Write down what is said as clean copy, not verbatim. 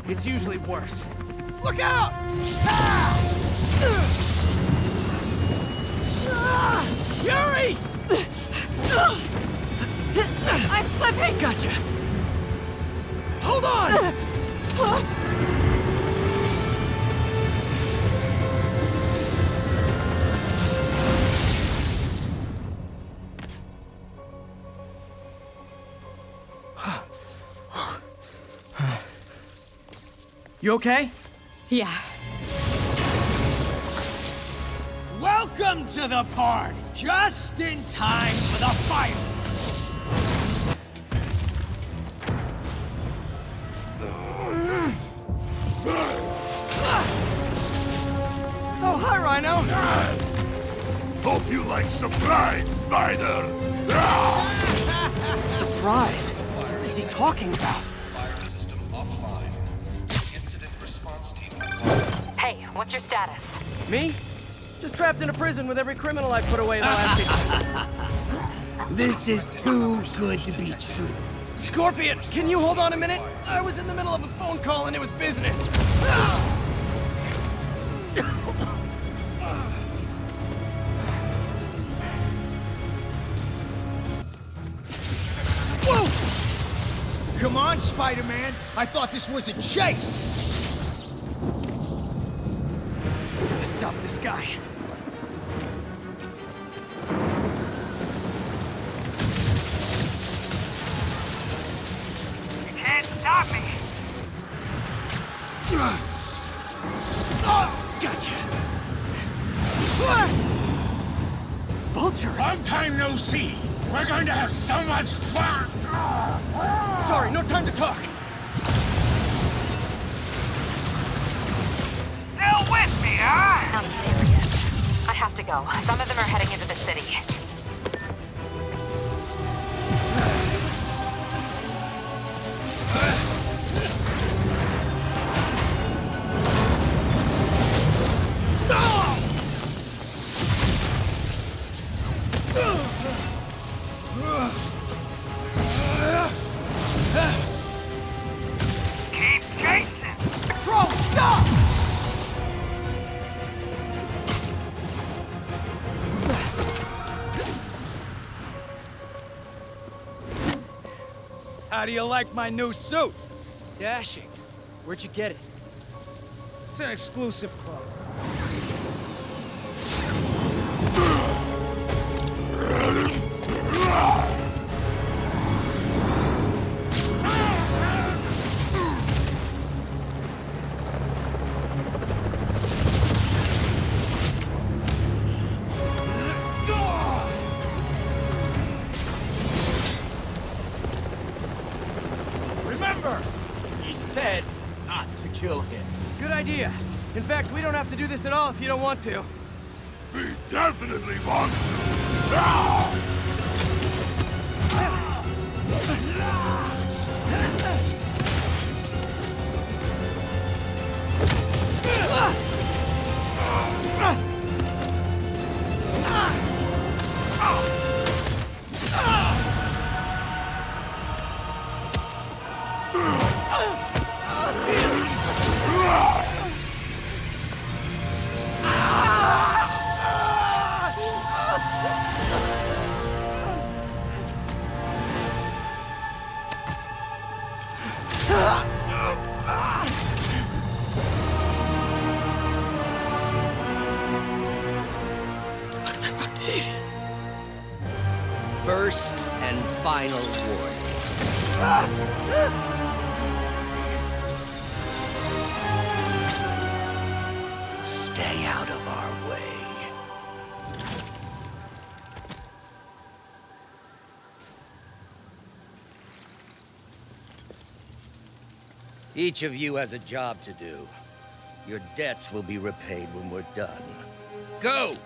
It's usually worse. Look out! Ah! Yuri! I'm slipping! Gotcha. Hold on! You okay? Yeah. Welcome to the party! Just in time for the fight! Oh, hi, Rhino! Hope you like surprise, Spider! Surprise? What is he talking about? Hey, what's your status? Me? Just trapped in a prison with every criminal I put away the last week. This is too good to be true. Scorpion, can you hold on a minute? I was in the middle of a phone call and it was business. Whoa! Come on, Spider-Man. I thought this was a chase. Gotta stop this guy. You can't stop me! Gotcha. Vulture! Long time no see! We're going to have so much fun! Sorry, no time to talk. Still with me, huh? I'm serious. I have to go. Some of them are heading into the city. Keep chasing! Patrol, stop! How do you like my new suit? Dashing. Where'd you get it? It's an exclusive club. Remember, he said not to kill him. Good idea. In fact, we don't have to do this at all if you don't want to. We definitely want to! First and final warning. Stay out of our way. Each of you has a job to do. Your debts will be repaid when we're done. Go!